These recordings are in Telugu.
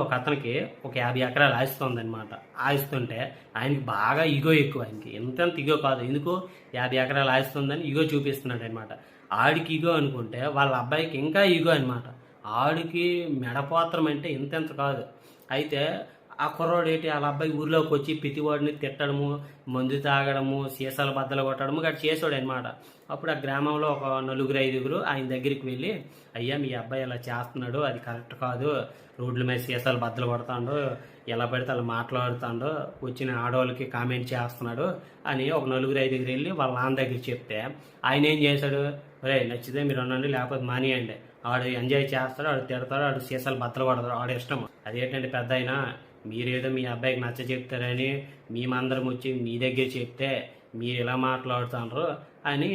ఒక అతనికి ఒక 50 ఎకరాలు ఆస్తుందన్నమాట. ఆస్తుంటే ఆయనకి బాగా ఇగో ఎక్కువ. ఆయనకి ఎంతెంత ఇగో కాదు, ఎందుకు 50 ఎకరాలు ఆస్తుందని ఇగో చూపిస్తున్నాడు అనమాట. ఆడికి ఇగో అనుకుంటే వాళ్ళ అబ్బాయికి ఇంకా ఇగో అనమాట. ఆడికి మెడపోత్రం అంటే ఇంతెంత కాదు. అయితే ఆ కుర్రోడు ఏంటి, వాళ్ళ అబ్బాయి ఊర్లోకి వచ్చి ప్రతివాడిని తిట్టడము, మందు తాగడము, సీసాలు బద్దలు కొట్టడము గట్రా చేసాడు అనమాట. అప్పుడు ఆ గ్రామంలో ఒక 4-5 ఆయన దగ్గరికి వెళ్ళి, అయ్యా మీ అబ్బాయి ఇలా చేస్తున్నాడు, అది కరెక్ట్ కాదు, రోడ్ల మీద సీసాలు బద్దలు కొడతాడు, ఎలా పడితే అలా మాట్లాడుతాడు, వచ్చిన ఆడవాళ్ళకి కామెంట్ చేస్తున్నాడు అని ఒక 4-5 వెళ్ళి వాళ్ళ నాన్న దగ్గర చెప్తే ఆయన ఏం చేశాడు, రే నచ్చితే మీరు అనండి, లేకపోతే మానేయండి, ఆడు ఎంజాయ్ చేస్తాడు, ఆడు తిడతాడు, ఆడు సీసాలు బద్దలు కొడతాడు, ఆడు ఇష్టం. అదేంటంటే పెద్ద అయినా మీరేదో మీ అబ్బాయికి నచ్చ చెప్తారని మేమందరం వచ్చి మీ దగ్గర చెప్తే మీరు ఇలా మాట్లాడుతున్నారు అని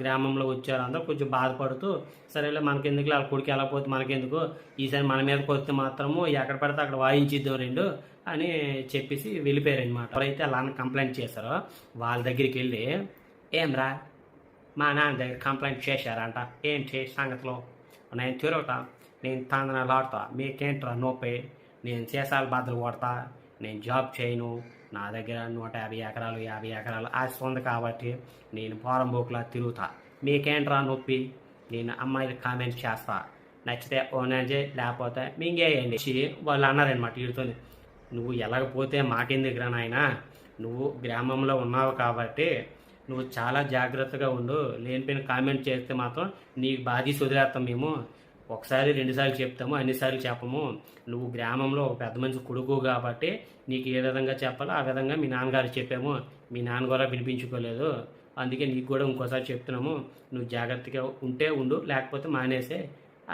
గ్రామంలో వచ్చారు. అందరూ కొంచెం బాధపడుతూ, సరేలే మనకెందుకు, వాళ్ళ కొడుకు ఎలా పోతే మనకెందుకు, ఈసారి మన మీదకి వస్తే మాత్రము ఎక్కడ పడితే అక్కడ వాయించిద్దాం రెండు అని చెప్పేసి వెళ్ళిపోయారనమాట. ఎవరైతే అలా కంప్లైంట్ చేశారో వాళ్ళ దగ్గరికి వెళ్ళి, ఏం రా మా నాన్న దగ్గర కంప్లైంట్ చేశారంట, ఏం చేసి సంగతిలో, నేను తిరుగుతా, నేను తందనాలు ఆడతా, మీకేంట్రా నొప్పి, నేను సీసాలు బద్దలు కొడతా, నేను జాబ్ చేయను, నా దగ్గర 150 ఎకరాలు 50 ఎకరాలు ఆస్తి ఉంది కాబట్టి నేను పోరంబోకులా తిరుగుతా, మీకేంట్రా నొప్పి, నేను అమ్మాయిలు కామెంట్ చేస్తా, నచ్చితే ఓనేజే లేకపోతే మింగేయండి వాళ్ళు అన్నారనమాట వీడితో. నువ్వు ఎలాగపోతే మాకెందుకురా నాయన, నువ్వు గ్రామంలో ఉన్నావు కాబట్టి నువ్వు చాలా జాగ్రత్తగా ఉండు, లేనిపోయిన కామెంట్ చేస్తే మాత్రం నీకు బాధి వదిలేస్తాం మేము, ఒకసారి 2 సార్లు చెప్తాము, అన్నిసార్లు చెప్పము, నువ్వు గ్రామంలో ఒక పెద్ద మనిషి కొడుకు కాబట్టి నీకు ఏ విధంగా చెప్పాలో ఆ విధంగా మీ నాన్నగారు చెప్పాము, మీ నాన్న కూడా వినిపించుకోలేదు, అందుకే నీకు కూడా ఇంకోసారి చెప్తున్నాము, నువ్వు జాగ్రత్తగా ఉంటే ఉండు, లేకపోతే మానేసే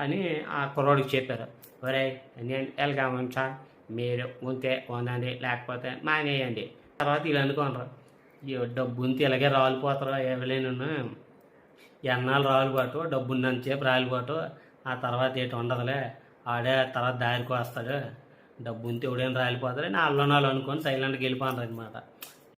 అని ఆ కుర్రోడికి చెప్పారు. ఒరే నేను ఎలాగమంచా, మీరు ఉంటే ఉందండి, లేకపోతే మానేయండి. తర్వాత వీళ్ళు అనుకోనరు, డబ్బు ఉంటే ఇలాగే రాలిపోతారా, ఎవరైనా ఎన్నాళ్ళు రాలిపోటు, డబ్బు ఉన్నంతసేపు రాలిపోటు, ఆ తర్వాత ఏంటి ఉండదులే, ఆడే తర్వాత దారికి వస్తాడు, డబ్బు ఉంటే ఎవడైనా రాలిపోతాడని వాళ్ళు అనుకొని సైలెంట్గా వెళ్ళిపోతారు అనమాట.